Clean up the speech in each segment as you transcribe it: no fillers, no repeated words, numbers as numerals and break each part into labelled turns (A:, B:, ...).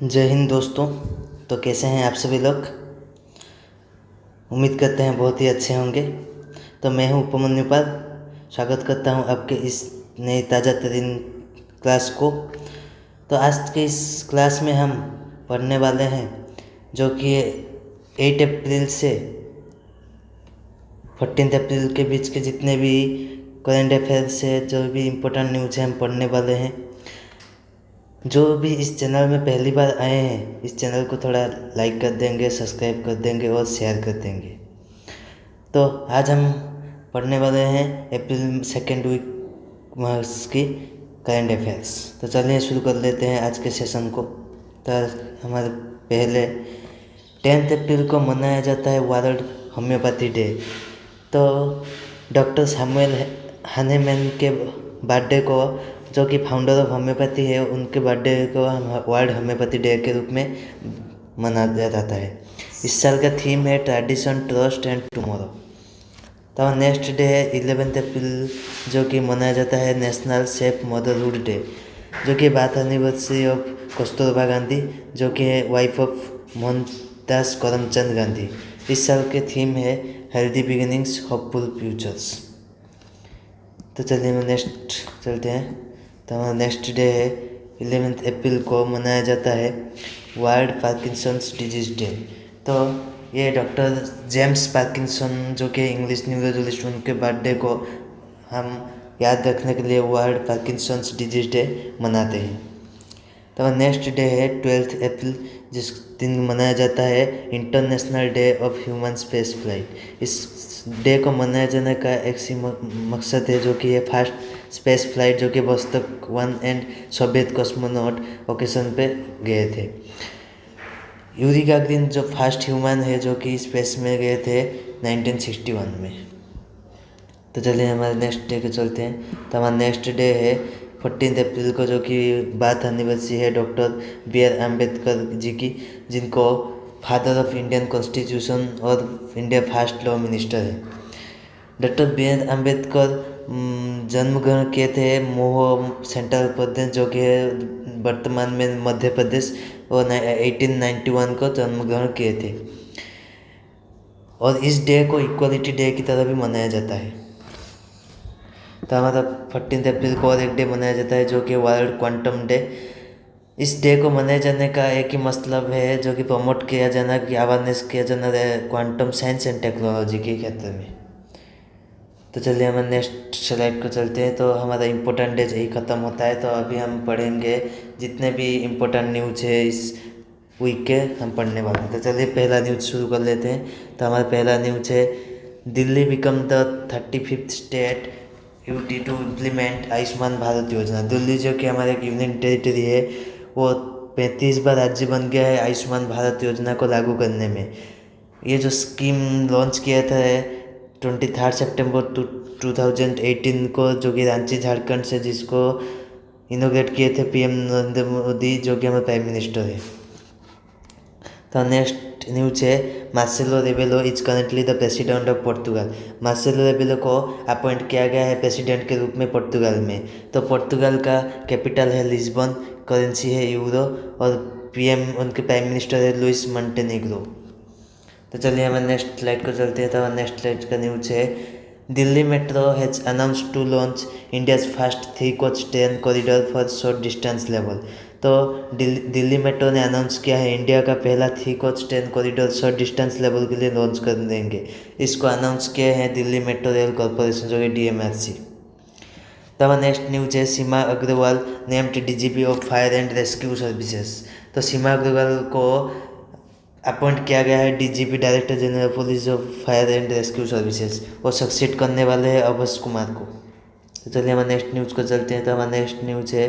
A: जय हिंद दोस्तों। तो कैसे हैं आप सभी लोग। उम्मीद करते हैं बहुत ही अच्छे होंगे। तो मैं हूं उपमन्यु पाल, स्वागत करता हूं आपके इस नई ताज़ा तरीन क्लास को। तो आज के इस क्लास में हम पढ़ने वाले हैं जो कि 8 अप्रैल से 14 अप्रैल के बीच के जितने भी करंट अफेयर्स है, जो भी इम्पोर्टेंट न्यूज़ है, हम पढ़ने वाले हैं। जो भी इस चैनल में पहली बार आए हैं, इस चैनल को थोड़ा लाइक कर देंगे, सब्सक्राइब कर देंगे और शेयर कर देंगे। तो आज हम पढ़ने वाले हैं अप्रैल सेकेंड वीक मार्च की करंट अफेयर्स। तो चलिए शुरू कर लेते हैं आज के सेशन को। तो हमारे पहले 10 अप्रैल को मनाया जाता है वर्ल्ड होम्योपैथी डे। तो डॉक्टर सैमुअल हनीमैन के बर्थडे को, जो कि फाउंडर ऑफ होम्योपैथी है, उनके बर्थडे को हम वर्ल्ड होम्योपैथी डे के रूप में मनाया जाता है। इस साल का थीम है ट्रेडिशन, ट्रस्ट एंड टुमारो। तो नेक्स्ट डे है 11 अप्रैल, जो कि मनाया जाता है नेशनल सेफ मदरहुड डे, जो कि बात एनिवर्सरी ऑफ कस्तूरबा गांधी, जो कि है वाइफ ऑफ मोहनदास करमचंद गांधी। इस साल के थीम है हेल्दी बिगिनिंग्स, होपफुल फ्यूचर्स। तो चलिए हम नेक्स्ट चलते हैं। तो हमारा नेक्स्ट डे है 11 अप्रैल को मनाया जाता है वर्ल्ड पार्किंसंस डिजीज डे। तो ये डॉक्टर जेम्स पार्किंसन, जो कि इंग्लिश न्यूरोलॉजिस्ट, उनके बर्थडे को हम याद रखने के लिए वर्ल्ड पार्किंसंस डिजीज डे मनाते हैं। तो नेक्स्ट डे है 12 अप्रैल, जिस दिन मनाया जाता है international day of human space flight. इस डे को मनाए जाने का एक मकसद है, जो कि है फर्स्ट स्पेस फ्लाइट, जो कि Vostok 1 and Soviet cosmonaut occasion पे गए थे। यूरी गागरिन जो फर्स्ट ह्यूमन है जो कि स्पेस में गए थे 1961 में। तो चलिए हमारे नेक्स्ट डे को चलते हैं। तो हमारा नेक्स्ट डे है 14 अप्रैल को, जो कि बात एनिवर्सरी है डॉक्टर B.R. अम्बेडकर जी की, जिनको फादर ऑफ इंडियन कॉन्स्टिट्यूशन और इंडिया फर्स्ट लॉ मिनिस्टर है। Doctor B.R. अम्बेडकर जन्म ग्रहण किए थे मोहो सेंट्रल प्रदेश, जो कि वर्तमान में मध्य प्रदेश, और 1891 को जन्म ग्रहण किए थे। और इस डे को इक्वलिटी डे की तरह भी मनाया जाता है। तो हमारा 14 अप्रैल को और एक डे मनाया जाता है, जो कि वर्ल्ड क्वांटम डे। इस डे को मनाए जाने का एक ही मतलब है, जो कि प्रमोट किया जाना, कि अवेयरनेस किया जाना क्वांटम साइंस एंड टेक्नोलॉजी के क्षेत्र में। तो चलिए हम नेक्स्ट स्लाइड को चलते हैं। तो हमारा इम्पोर्टेंट डे यही ख़त्म होता है। तो अभी हम पढ़ेंगे जितने भी इम्पोर्टेंट न्यूज़ है इस वीक के, हम पढ़ने वाले हैं। तो चलिए पहला न्यूज़ शुरू कर लेते हैं। तो हमारा पहला न्यूज़ है Delhi become the 35th state UT to implement Ayushman Bharat Yojana. Delhi, जो कि हमारे एक यूनियन टेरिटरी है, वो 35 बार राज्य बन गया है आयुष्मान भारत योजना को लागू करने में। ये जो स्कीम लॉन्च किया था 23 सितंबर 2018 को, जो कि रांची झारखंड से, जिसको इनोग्रेट किए थे PM नरेंद्र मोदी, जो कि हमारे प्राइम मिनिस्टर है। तो नेक्स्ट न्यूज है Marcelo Rebelo is currently the president of Portugal. Marcelo Rebelo को अपॉइंट किया गया है प्रेसिडेंट के रूप में पोर्तुगाल में। तो पोर्तुगाल का कैपिटल है लिस्बन, करेंसी है यूरो, और PM उनके प्राइम मिनिस्टर है लुइस मोंटेनेग्रो। तो चलिए हमें नेक्स्ट स्लाइड को चलते हैं। तो नेक्स्ट स्लाइड का न्यूज है Delhi metro has announced to launch India's first 3 coach train corridor for short distance level. तो दिल्ली मेट्रो ने अनाउंस किया है इंडिया का पहला 3 coach train corridor short distance level के लिए लॉन्च कर देंगे। इसको अनाउंस किया है दिल्ली मेट्रो रेल कॉरपोरेशन, जो कि DMRC। तो नेक्स्ट न्यूज है Seema Agarwal named DGP of fire and rescue services. तो सीमा अग्रवाल को अपॉइंट किया गया है DGP, director general police of fire and rescue services. वो सक्सीड करने वाले हैं अवध कुमार को। तो चलिए हमारे नेक्स्ट न्यूज़ को चलते हैं। तो हमारा नेक्स्ट न्यूज़ है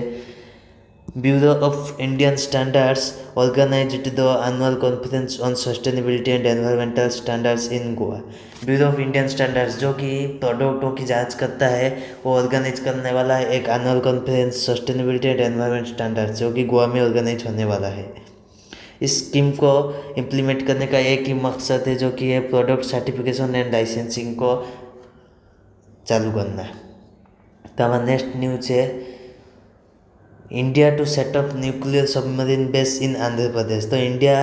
A: bureau of Indian standards organised the annual conference on sustainability and environmental standards in Goa. Bureau of Indian standards, जो कि प्रोडक्टों की जांच करता है, वो ऑर्गेनाइज करने वाला है एक annual conference sustainability and environment standards, जो कि गोवा में ऑर्गेनाइज होने वाला है। इस स्कीम को इम्प्लीमेंट करने का एक ही मकसद है, जो कि है प्रोडक्ट सर्टिफिकेशन एंड लाइसेंसिंग को चालू करना है। तो हमारा नेक्स्ट न्यूज है India to set up nuclear submarine base in Andhra Pradesh. तो इंडिया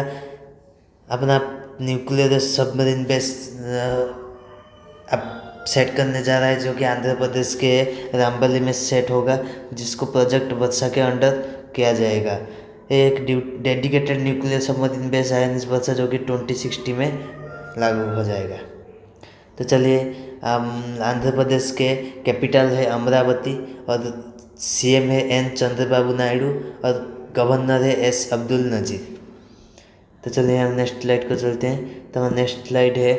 A: अपना न्यूक्लियर सबमरीन बेस अब सेट करने जा रहा है, जो कि आंध्र प्रदेश के रामबली में सेट होगा, जिसको प्रोजेक्ट वर्षा के अंडर किया जाएगा। एक dedicated nuclear submarine base INS Varsha, जो कि 2060 में लागू हो जाएगा। तो चलिए, आंध्र प्रदेश के कैपिटल है अमरावती और सीएम है एन चंद्रबाबू नायडू और गवर्नर है एस अब्दुल नजीर। तो चलिए हम नेक्स्ट स्लाइड को चलते हैं। तो नेक्स्ट स्लाइड है,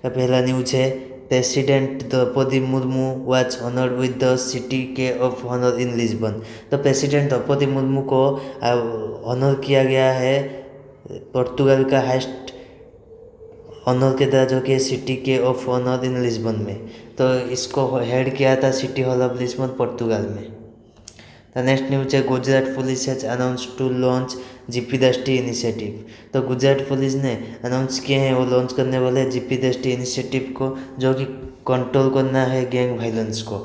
A: पहला न्यूज है, president Droupadi Murmu was honoured with the city key of honour in Lisbon. तो प्रेसिडेंट द्रौपदी मुर्मू को ऑनर किया गया है पोर्तुगल का हाईएस्ट ऑनर के द्वारा, जो कि city key of honour in Lisbon में। तो इसको हेड किया था city hall of Lisbon, Portugal में। द नेक्स्ट न्यूज है, Gujarat police has announce to launch GP Drishti initiative. तो गुजरात पुलिस ने अनाउंस किए हैं, वो लॉन्च करने वाले जीपी दृष्टि इनिशिएटिव को, जो कि कंट्रोल करना है गैंग वायलेंस को।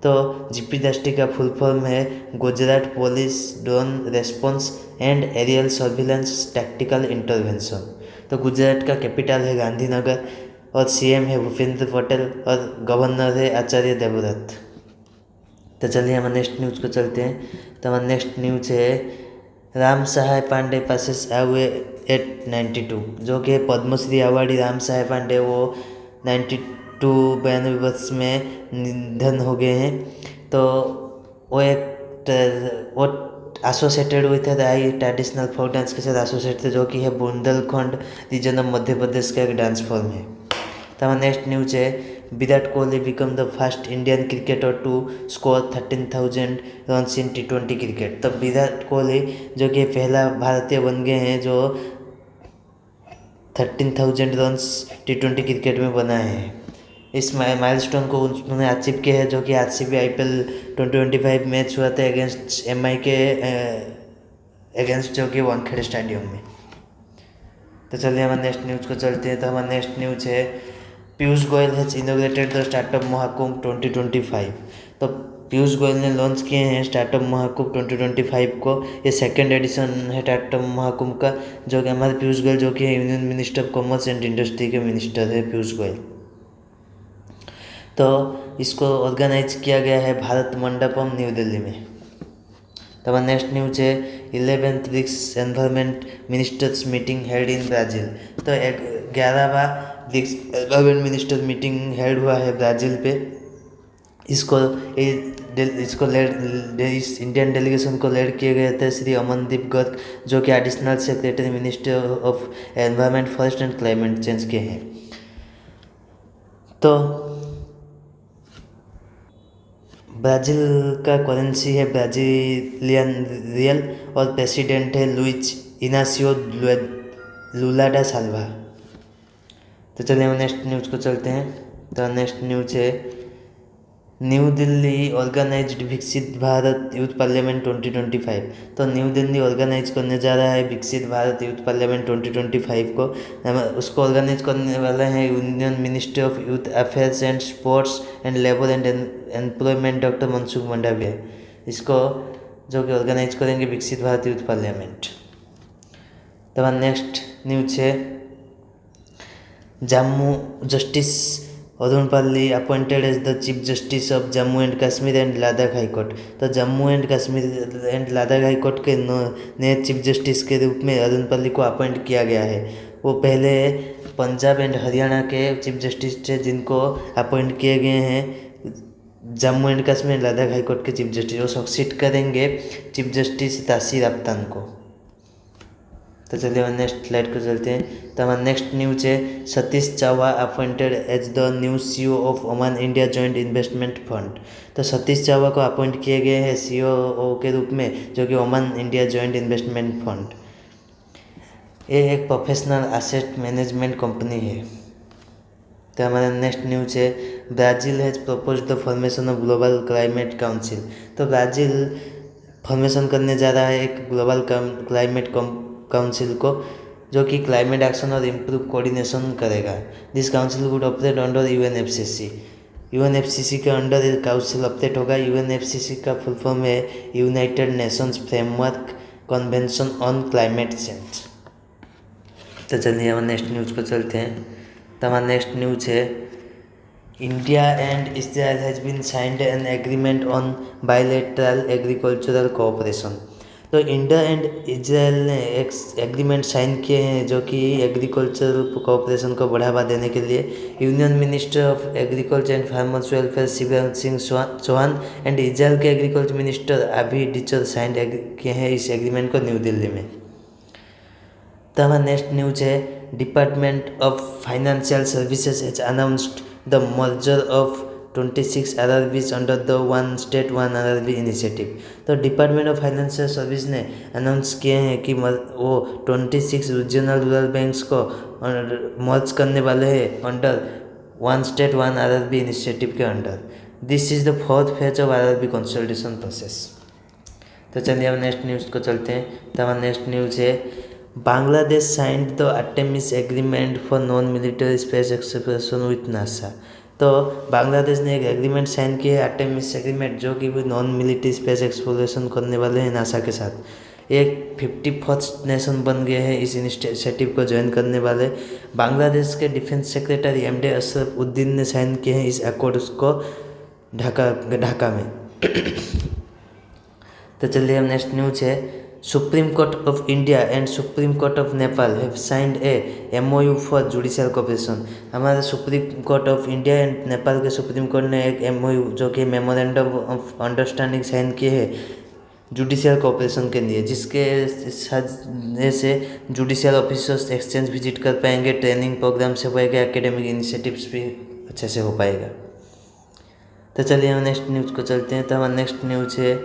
A: तो जीपी दृष्टि का फुल फॉर्म है Gujarat police drone response and aerial surveillance tactical intervention. तो गुजरात का कैपिटल है गांधीनगर और सीएम है भूपेंद्र पटेल और गवर्नर है आचार्य देवव्रत। तो चलिए हम नेक्स्ट न्यूज़ को चलते हैं। तो हमारा नेक्स्ट न्यूज़ है, राम सहाय पांडे पासेस अवे एट 92। जो कि पद्मश्री अवार्डी राम सहाय पांडे, वो 92 वर्ष में निधन हो गए हैं। तो वो वो एसोसिएटेड विथ राई ट्रेडिशनल फोक डांस के साथ एसोसिएट थे, जो कि है बुंदेलखंड रीजन ऑफ मध्य प्रदेश का एक डांस फॉर्म है। तो हमारा नेक्स्ट न्यूज है, Virat Kohli become the first Indian cricketer to score 13,000 runs in T20 cricket. तो विराट कोहली जो कि पहला भारतीय बन गए हैं जो 13,000 रन्स T20 क्रिकेट में बनाए हैं। इस माइलस्टोन को उन्होंने अचीव किया है, जो कि आरसीबी IPL 2025 मैच हुआ था अगेंस्ट MI के अगेंस्ट, जो कि वानखेड़े स्टेडियम में। तो चलिए हमारे नेक्स्ट न्यूज़ को चलते हैं। तो हमारा नेक्स्ट न्यूज़ है, Piyush Goyal has inaugurated the startup Mahakumbh 2025। तो पीयूष गोयल ने लॉन्च किए हैं स्टार्टअप महाकुंभ 2025 को। ये सेकंड एडिशन है स्टार्टअप महाकुंभ का, जो कि हमारे पीयूष गोयल, जो कि union minister of commerce and industry के मिनिस्टर है पीयूष गोयल। तो इसको ऑर्गेनाइज किया गया है भारत मंडपम न्यू दिल्ली में। तो हमारा नेक्स्ट न्यूज है, 11th BRICS environment ministers meeting held in Brazil. तो 11वां BRICS environment minister meeting held हुआ है ब्राज़ील पे। इसको इस इंडियन डेलीगेशन को लीड किए गए थे श्री अमनदीप गर्ग, जो कि additional secretary minister of environment forest and climate change के हैं। तो ब्राज़ील का करेंसी है ब्राज़ीलियन रियल और प्रेसिडेंट है लुइज इनासियो लुला डा साल्वा। तो चलिए हम नेक्स्ट न्यूज़ को चलते हैं। तो नेक्स्ट न्यूज़ है, न्यू दिल्ली ऑर्गेनाइज्ड विकसित भारत यूथ पार्लियामेंट 2025। तो न्यू दिल्ली ऑर्गेनाइज करने जा रहा है विकसित भारत यूथ पार्लियामेंट 2025 को। उसको ऑर्गेनाइज करने वाले हैं union ministry of youth affairs and sports and labour and employment doctor Mansukh Mandaviya, इसको जो कि ऑर्गेनाइज करेंगे विकसित भारत यूथ पार्लियामेंट। तो हमारा नेक्स्ट न्यूज है, Jammu justice Arun Pali appointed as the chief justice of Jammu and Kashmir and Ladakh high court. तो Jammu and Kashmir and Ladakh high court के नए चीफ जस्टिस के रूप में अरुण पाली को अपॉइंट किया गया है। वो पहले पंजाब एंड हरियाणा के चीफ जस्टिस थे, जिनको अपॉइंट किए गए हैं जम्मू एंड कश्मीर लद्दाख हाईकोर्ट के चीफ जस्टिस। वो सक्सीड करेंगे चीफ जस्टिस तासीर अफ्तान को। तो चलिए हम नेक्स्ट स्लाइड को चलते हैं। तो हमारा नेक्स्ट न्यूज है, Satish Chawa appointed as the new CEO of Oman India joint investment fund. तो सतीश चावा को अपॉइंट किए गए हैं CEO के रूप में, जो कि Oman India joint investment fund. ये एक प्रोफेशनल एसेट मैनेजमेंट कंपनी है। तो हमारा नेक्स्ट न्यूज है, Brazil has propose the formation of global climate council. तो ब्राज़ील फॉर्मेशन करने जा रहा है एक ग्लोबल क्लाइमेट काउंसिल को, जो कि क्लाइमेट एक्शन और इम्प्रूव कोऑर्डिनेशन करेगा। This council would operate under UNFCCC। UNFCCC के अंडर काउंसिल अपडेट होगा। यूएनएफसीसी का फुल फॉर्म है United Nations framework convention on climate change. तो चलिए हमारे नेक्स्ट न्यूज़ पर चलते हैं। तो हमारा नेक्स्ट न्यूज़ है India and Israel has been signed an agreement on bilateral agricultural cooperation. तो इंडिया एंड इजराइल ने एक एग्रीमेंट साइन किए हैं जो कि एग्रीकल्चरल कोऑपरेशन को बढ़ावा देने के लिए। Union minister of agriculture and farmers welfare Shivraj Singh Chouhan and Israel के agriculture minister Avi Dichter sign किए हैं इस एग्रीमेंट को न्यू दिल्ली में। तो हमारा नेक्स्ट न्यूज है department of financial services has announced the merger of 26 RRBs under the one state one RRB initiative. तो डिपार्टमेंट ऑफ फाइनेंशियल सर्विस ने अनाउंस किए हैं कि वो 26 रीजनल रूरल बैंक्स को मर्ज करने वाले हैं under one state one RRB initiative के under. This is the fourth phase of RRB consultation process. तो चलिए हम नेक्स्ट न्यूज़ को चलते हैं। तो हमारा नेक्स्ट न्यूज़ है Bangladesh signed the Artemis agreement for non military space exploration with NASA. तो बांग्लादेश ने एक एग्रीमेंट साइन किया है आर्टेमिस एग्रीमेंट जो कि नॉन मिलिट्री स्पेस एक्सप्लोरेशन करने वाले हैं नासा के साथ। एक 54th नेशन बन गए हैं इस इनिशिएटिव को ज्वाइन करने वाले। बांग्लादेश के डिफेंस सेक्रेटरी एमडी अशरफुद्दीन ने साइन किए हैं इस अकॉर्ड को ढाका में। तो चलिए हम नेक्स्ट न्यूज है supreme court of India and supreme court of Nepal have signed a MOU for judicial cooperation. हमारे supreme court of India and Nepal के सुप्रीम कोर्ट ने एक MOU जो कि मेमोरेंडम ऑफ अंडरस्टैंडिंग साइन किए हैं जुडिशियल कोऑपरेशन के लिए, जिसके से जुडिशियल ऑफिसर्स एक्सचेंज विजिट कर पाएंगे, ट्रेनिंग प्रोग्राम से होएगा, एकेडमिक इनिशिएटिव्स भी अच्छे से हो पाएगा। तो चलिए हम नेक्स्ट न्यूज़ को चलते हैं। तो हमारा नेक्स्ट न्यूज़ है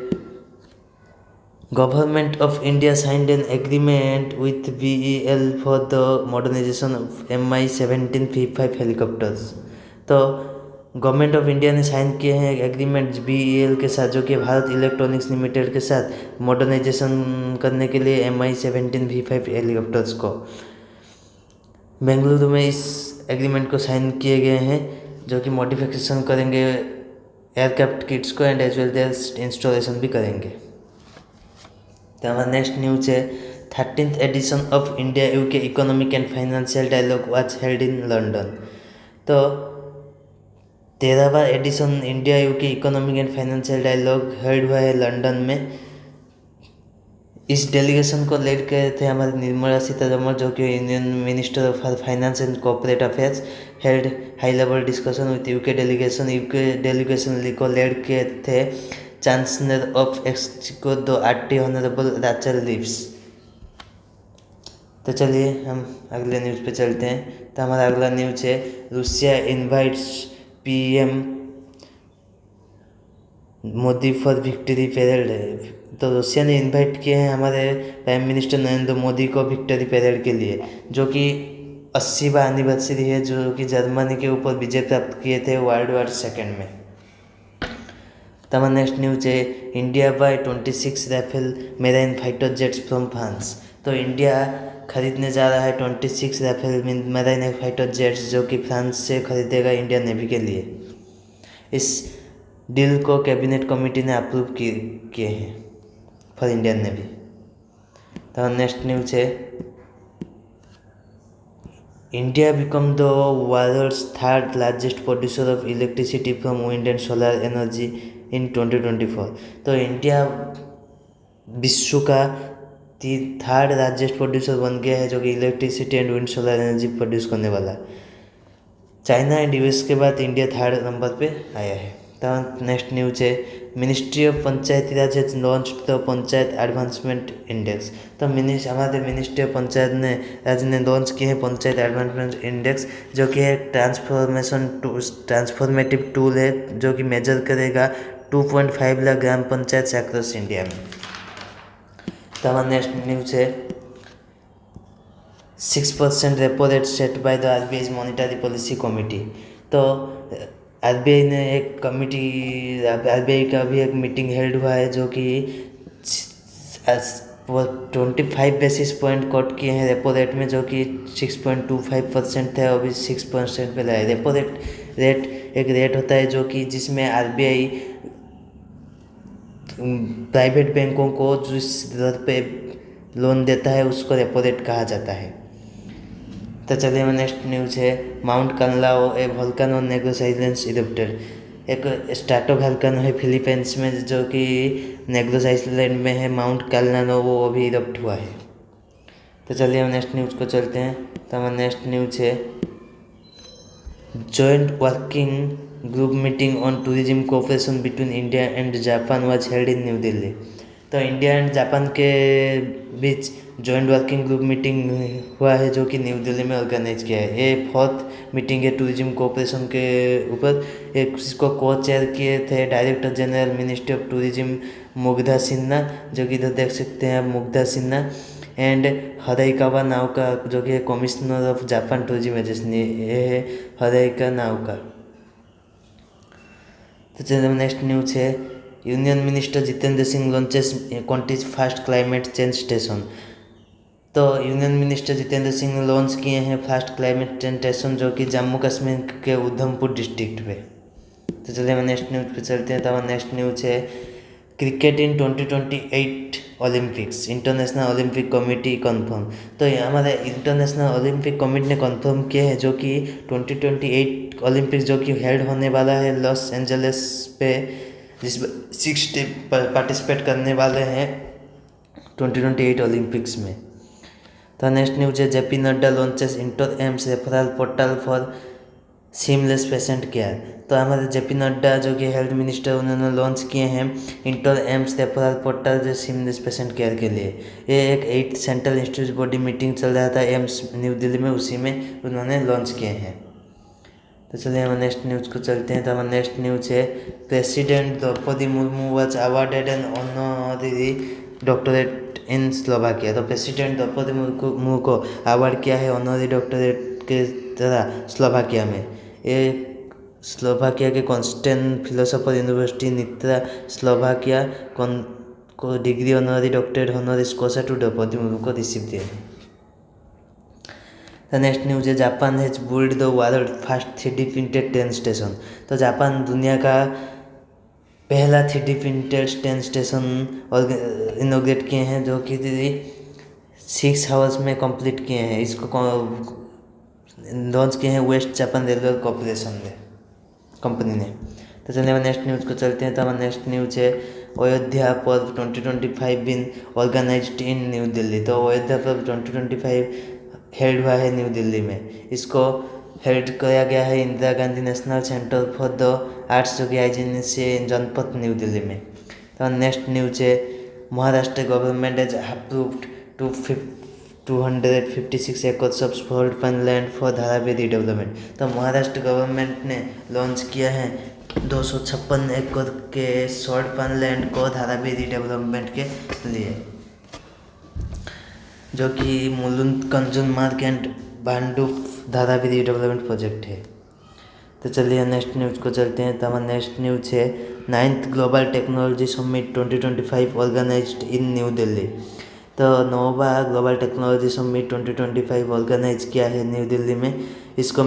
A: government of India signed an agreement with BEL for the modernisation of Mi-17 V5 helicopters. तो गवर्नमेंट ऑफ इंडिया ने साइन किए हैं एग्रीमेंट BEL के साथ जो कि भारत इलेक्ट्रॉनिक्स लिमिटेड के साथ मॉडर्नाइजेशन करने के लिए Mi-17 V5 हेलीकॉप्टर्स को। बेंगलुरु में इस एग्रीमेंट को साइन किए गए हैं जो कि मॉडिफिकेशन करेंगे एयरक्राफ्ट किट्स को and as well as installation भी करेंगे। तो हमारा नेक्स्ट न्यूज है 13th edition of India UK economic and financial dialogue was held in London. तो 13वां edition India UK economic and financial dialogue held हुआ है लंदन में। इस डेलीगेशन को लीड करे थे हमारी निर्मला सीतारमण जो कि union minister of finance and corporate affairs. Held high level discussion with UK delegation को लीड किए थे chancellor of exchanger the RT honourable राचल leaves. तो चलिए हम अगले न्यूज़ पे चलते हैं। तो हमारा अगला न्यूज़ है Russia invites PM Modi for victory parade. तो रूसिया ने इनवाइट किए हैं हमारे प्राइम मिनिस्टर नरेंद्र मोदी को विक्ट्री पैरेड के लिए जो कि 80वां एनिवर्सरी है जो कि जर्मनी के ऊपर विजय प्राप्त किए थे वर्ल्ड वॉर सेकेंड में। तो हमारा नेक्स्ट न्यूज है India buy 26 Rafale marine fighter jets from France. तो इंडिया खरीदने जा रहा है 26 राफेल मेराइन फाइटर जेट्स जो कि फ्रांस से खरीदेगा इंडियन नेवी के लिए। इस डील को कैबिनेट कमेटी ने अप्रूव किए हैं फॉर इंडियन नेवी। तो नेक्स्ट न्यूज है India become the world's third largest producer of electricity from wind and solar energy in 2024। तो इंडिया विश्व का थर्ड लार्जेस्ट प्रोड्यूसर बन गया है जो कि electricity and wind solar energy produce करने वाला। चाइना एंड US के बाद इंडिया थर्ड नंबर पे आया है। तो नेक्स्ट न्यूज है ministry of Panchayati Raj has launched the panchayat advancement index. तो हमारे मिनिस्ट्री ऑफ पंचायत ने राज ने लॉन्च किए हैं पंचायत एडवांसमेंट इंडेक्स जो कि एक ट्रांसफॉर्मेटिव टूल है जो कि मेजर करेगा 2.5 लाख ग्राम पंचायत अक्रॉस इंडिया में। तो हमारा नेक्स्ट न्यूज है 6% repo rate set by the RBI monetary policy committee. तो RBI ने एक कमिटी RBI का भी एक मीटिंग हेल्ड हुआ है जो कि 25 बेसिस पॉइंट कट किए हैं रेपो रेट में जो कि 6.25% थे अभी 6% पे लाए। रेपो रेट रेट होता है जो कि जिसमें आरबीआई प्राइवेट बैंकों को जिस दर पे लोन देता है उसको रेपो रेट कहा जाता है। तो चलिए नेक्स्ट न्यूज़ है, माउंट कानलाओ ए वोल्केनो नेग्रो आइलैंड्स इरप्टेड। एक स्ट्रैटो वोल्केनो है फिलीपींस में जो कि नेग्रोस आइलैंड में है, माउंट कानलाओ, वो अभी इरप्ट हुआ है। तो चलिए हम नेक्स्ट न्यूज़ को चलते हैं। तो हमारा नेक्स्ट न्यूज़ है, joint working group meeting on tourism cooperation between India and Japan was held in New Delhi. तो इंडिया एंड जापान के बीच जॉइंट वर्किंग ग्रुप मीटिंग हुआ है जो कि न्यू दिल्ली में ऑर्गेनाइज किया है। ये 4th मीटिंग है टूरिज्म कोऑपरेशन के ऊपर। एक इसको को चेयर किए थे director general ministry of tourism Mugdha Sinha, जो कि इधर देख सकते हैं आप, Mugdha Sinha, and Haraikawa Naoka जो कि commissioner of Japan tourism agency, ये है हराइका नाओका। तो चलिए नेक्स्ट न्यूज़ है, union minister Jitendra Singh launches country's first climate change station. तो यूनियन मिनिस्टर जितेंद्र सिंह ने लॉन्च किए हैं फास्ट क्लाइमेट चेंज स्टेशन जो कि जम्मू कश्मीर के उधमपुर डिस्ट्रिक्ट में। तो चलिए हम नेक्स्ट न्यूज़ पे चलते हैं। तो हमारा नेक्स्ट न्यूज़ है, cricket in 2028 Olympics, international Olympic committee confirm. तो ये हमारे इंटरनेशनल ओलंपिक कमेटी ने कंफर्म किया है जो कि 2028 ओलंपिक्स जो कि हेल्ड होने वाला है लॉस एंजलिस पे, जिसमें 60 पार्टिसिपेट करने वाले हैं 2028 ओलंपिक्स में। तो नेक्स्ट न्यूज है, JP Nadda launches inter AIIMS referral portal for seamless patient care. तो हमारे जेपी नड्डा जो कि हेल्थ मिनिस्टर, उन्होंने लॉन्च किए हैं इंटर एम्स रेफरल पोर्टल जो सीमलेस पेशेंट केयर के लिए। ये एक 8th central institute body meeting चल रहा था एम्स न्यू दिल्ली में, उसी में उन्होंने लॉन्च किए हैं। तो चलिए हम नेक्स्ट न्यूज़ को चलते हैं। तो हमारा नेक्स्ट न्यूज़ है, president Droupadi Murmu was awarded an honorary doctorate in Slovakia. तो प्रेसिडेंट द्रौपदी मुर्मू को अवार्ड किया है ऑनररी डॉक्टरेट के तरह स्लोवाकिया में। ये स्लोवाकिया के कॉन्स्टेंट फिलोसोफर यूनिवर्सिटी नित्रा स्लोवाकिया को डिग्री ऑनररी डॉक्टरेट होनोरिस कोसा टू द्रौपदी मुर्मू को रिसीव दिया है। तो नेक्स्ट न्यूज़ है, Japan has build the world first 3D printed train station. तो जापान दुनिया का पहला 3D प्रिंटेड ट्रेन स्टेशन इनोग्रेट किए हैं जो कि 6 आवर्स में कंप्लीट किए हैं। इसको लॉन्च किए हैं वेस्ट जापान रेलवे कॉर्पोरेशन ने, कंपनी ने। तो चलिए हम नेक्स्ट न्यूज़ को चलते हैं। तो हमारा नेक्स्ट न्यूज़ है, अयोध्या पर्व 2025 बिन ऑर्गेनाइज्ड इन न्यू दिल्ली। तो अयोध्या पर्व 2025 हेल्ड हुआ है न्यू दिल्ली में। इसको हेल्ड किया गया है Indira Gandhi national centre for the arts जो कि आईजीएन से जनपथ न्यू दिल्ली में। तो नेक्स्ट न्यूज है, Maharashtra government has approved 256 acre of salt pan land for Dharavi redevelopment. तो महाराष्ट्र गवर्नमेंट ने लॉन्च किया है 256 एकड़ के सॉल्ट फन लैंड को धारावी रिडेवलपमेंट के लिए, जो कि Mulund Kanjurmarg and Bhandup Dharavi redevelopment project है। तो चलिए नेक्स्ट न्यूज़ को चलते हैं। तो हमारा नेक्स्ट न्यूज़ है, 9th global technology summit 2025 organised in New Delhi. तो 9वां ग्लोबल टेक्नोलॉजी समिट 2025 ऑर्गेनाइज किया है न्यू दिल्ली में। इसको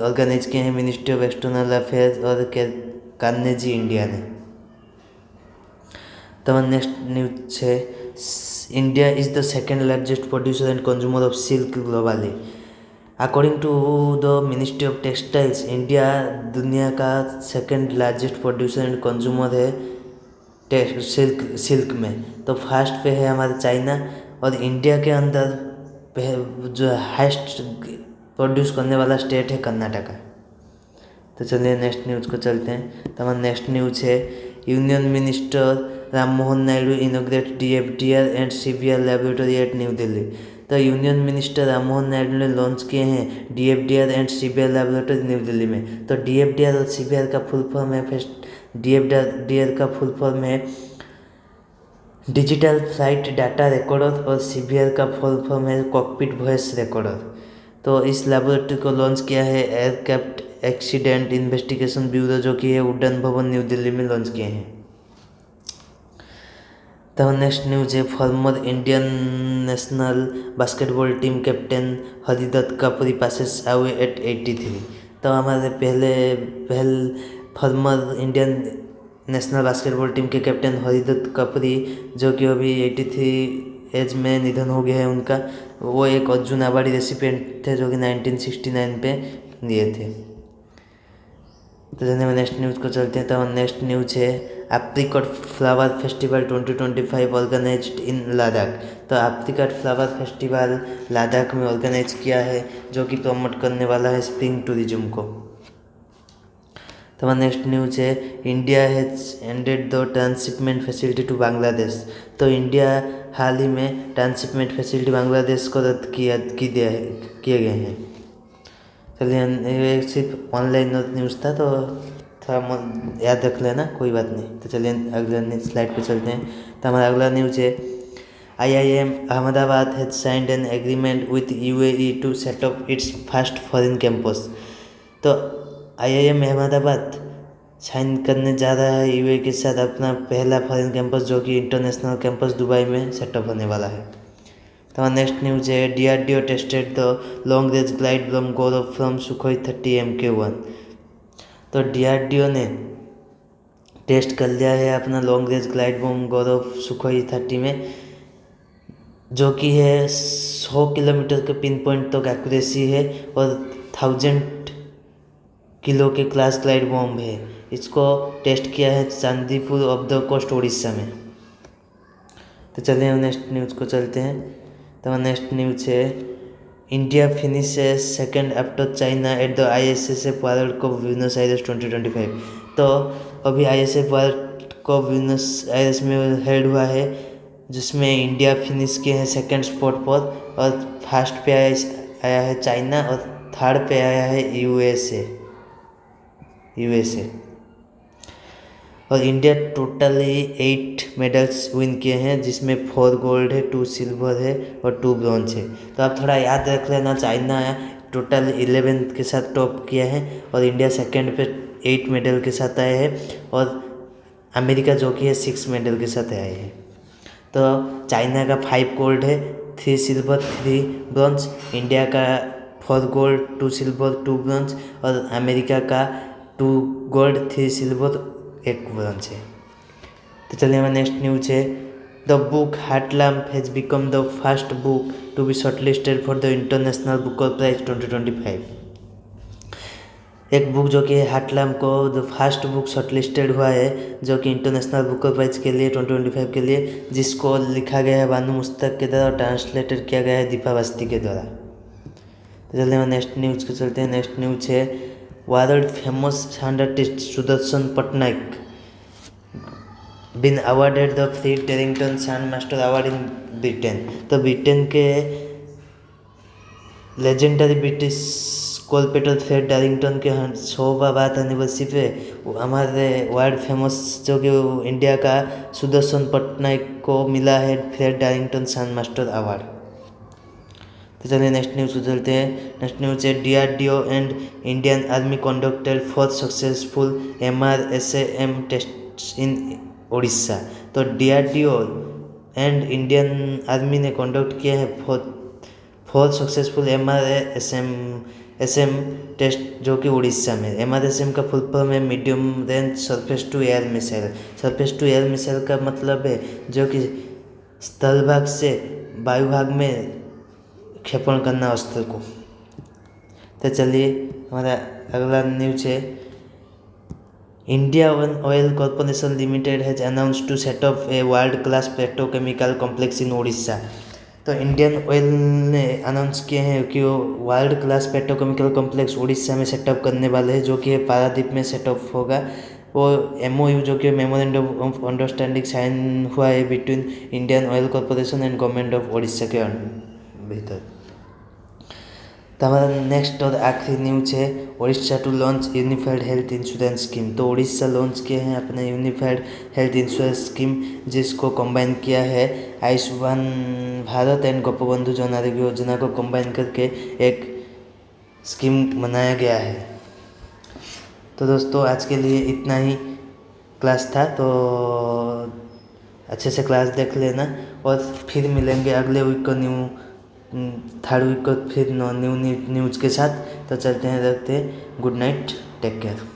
A: ऑर्गेनाइज किए हैं मिनिस्ट्री ऑफ एक्सटर्नल अफेयर्स और कार्नेजी इंडिया ने। तो हमारा नेक्स्ट न्यूज़ है, India is the second largest producer and consumer of silk globally. According to the ministry of textiles, India दुनिया का second largest producer and consumer है silk में। तो फर्स्ट पे है हमारा चाइना, और इंडिया के अंदर जो हाईएस्ट प्रोड्यूस करने वाला स्टेट है कर्नाटका। तो चलिए नेक्स्ट न्यूज़ को चलते हैं। तो हमारा नेक्स्ट न्यूज़ है, union minister Ram Mohan Naidu inaugurate DFDR and CBR laboratory at New Delhi. तो यूनियन मिनिस्टर राम मोहन नायडू ने लॉन्च किए हैं DFDR and CBR laboratory New Delhi में। तो DFDR और CBR का फुल फॉर्म है, DFDR का फुल फॉर्म है डिजिटल फ्लाइट डाटा रिकॉर्डर, और CBR का फुल फॉर्म है कॉकपिट वॉइस रिकॉर्डर। तो इस लेबोरेटरी को लॉन्च किया है एयरक्राफ्ट एक्सीडेंट इन्वेस्टिगेशन ब्यूरो, जो कि है उड्डयन भवन न्यू दिल्ली में लॉन्च किए हैं। तो नेक्स्ट न्यूज़ है, former Indian national basketball team captain Haridatt का पासेस अवे एट 83। तो हमारे पहल former Indian national basketball team के कैप्टन हरिदत्त कपरी, जो कि अभी 83 एज में निधन हो गया है उनका, वो एक अर्जुन अवार्ड रेसिपिएंट थे जो कि 1969 पे दिए थे। तो चलिए नेक्स्ट न्यूज़ को चलते हैं। तो नेक्स्ट न्यूज़ है एप्रिकॉट फ्लावर फेस्टिवल 2025 ऑर्गेनाइज्ड इन लद्दाख। तो एप्रिकॉट फ्लावर फेस्टिवल लद्दाख में ऑर्गेनाइज किया है, जो कि प्रमोट करने वाला है स्प्रिंग टूरिज्म को। तो नेक्स्ट न्यूज़ है India has ended the transshipment facility to Bangladesh. तो इंडिया हाल ही में ट्रांसशिपमेंट फैसिलिटी बांग्लादेश को रद्द किए गए हैं। चलिए, ये सिर्फ ऑनलाइन न्यूज़ था तो थोड़ा याद रख लेना, कोई बात नहीं। तो चलिए अगले स्लाइड पे चलते हैं। तो हमारा अगला न्यूज़ है IIM Ahmedabad has signed an agreement with UAE to set up its first foreign campus. तो IIM अहमदाबाद साइन करने जा रहा है UAE के साथ अपना पहला फॉरेन कैंपस, जो कि इंटरनेशनल कैंपस दुबई में सेटअप होने वाला है। तो नेक्स्ट न्यूज़ है DRDO tested the long range glide bomb Gaurav from Sukhoi 30 MK1। तो DRDO ने टेस्ट कर लिया है अपना लॉन्ग रेंज ग्लाइड बम गौरव सुखोई 30 में, जो कि है 100 किलोमीटर के पिन पॉइंट तक एक्यूरेसी है और 1000 किलो के क्लास ग्लाइड बम है। इसको टेस्ट किया है Chandipur off the coast Orissa में। तो चलिए नेक्स्ट न्यूज़ को चलते हैं। तो नेक्स्ट न्यूज़ है India finishes second after China at the ISSF world cup Buenos Aires 2025। तो अभी ISSF world cup Buenos Aires में हेल्ड हुआ है, जिसमें इंडिया फिनिश किए हैं सेकंड स्पॉट पर, और फर्स्ट पे आया है चाइना और थर्ड पे आया है USA। और इंडिया टोटली 8 मेडल्स विन किए हैं, जिसमें 4 गोल्ड है, 2 सिल्वर है और 2 ब्रॉन्ज है। तो आप थोड़ा याद रख लेना, चाइना टोटल 11 के साथ टॉप किया है और इंडिया सेकंड पे 8 मेडल के साथ आए हैं, और अमेरिका जो कि है 6 मेडल के साथ आए हैं। तो चाइना का 5 गोल्ड है, 3 सिल्वर 3 ब्रॉन्ज, इंडिया का 4 गोल्ड 2 सिल्वर 2 ब्रॉन्ज और अमेरिका का 2 गोल्ड 3 सिल्वर 1 ब्रॉन्ज है। तो चलिए हमारा नेक्स्ट न्यूज़ है the book Heart Lamp has become the first book to be shortlisted for the international Booker prize 2025। एक बुक जो कि हार्टलैम्प को द फर्स्ट बुक शॉर्टलिस्टेड हुआ है, जो कि इंटरनेशनल बुकर प्राइज के लिए 2025 के लिए, जिसको लिखा गया है बानू मुस्तक के द्वारा और ट्रांसलेटेड किया गया है दीपा बस्ती के द्वारा। तो चलिए हम नेक्स्ट न्यूज़ को चलते हैं। नेक्स्ट न्यूज़ है world famous scientist Sudarshan Pattnaik been awarded the Fred Terrington sand master award in Britain. तो ब्रिटेन के legendary British sculptor Fred Terrington के 100वां एनिवर्सरी पे हमारे वर्ल्ड फेमस जो कि इंडिया का सुदर्शन पटनायक को मिला है Fred Terrington sand master award. तो चलिए नेक्स्ट न्यूज़ को चलते हैं। नेक्स्ट न्यूज़ है DRDO and Indian army conducted 4 successful MRSAM test in Orissa. तो DRDO एंड इंडियन आर्मी ने कंडक्ट किया है 4 सक्सेसफुल MRSAM टेस्ट, जो कि उड़ीसा में। MRSAM का फुल फॉर्म है medium range surface to air missile. Surface to air missile का मतलब है जो कि स्थल भाग से वायु भाग में क्षेपण करना अस्त्र को। तो चलिए हमारा अगला न्यूज़ है India Oil Corporation Limited has announced to set up a world class petrochemical complex in Orissa. तो इंडियन ऑयल ने अनाउंस किए हैं कि वो world class petrochemical complex Orissa में सेटअप करने वाले हैं, जो कि पारादीप में सेटअप होगा। वो MOU जो कि मेमोरेंडम ऑफ अंडरस्टैंडिंग साइन हुआ है between Indian Oil Corporation and government of Orissa के भीतर। तो हमारा नेक्स्ट और आखिरी न्यूज़ है Orissa to launch unified health insurance scheme. तो उड़ीसा लॉन्च किए हैं अपने यूनिफाइड हेल्थ इंश्योरेंस स्कीम, जिसको कंबाइन किया है आयुष्मान भारत एंड गोपबंधु जन आरोग्य योजना को कंबाइन करके एक स्कीम बनाया गया है। तो दोस्तों आज के लिए इतना ही क्लास था, तो अच्छे से क्लास देख लेना और फिर मिलेंगे अगले वीक को न्यू थर्ड वीक को फिर न्यू न्यूज़ के साथ। तो चलते हैं, रखते हैं, गुड नाइट, टेक केयर।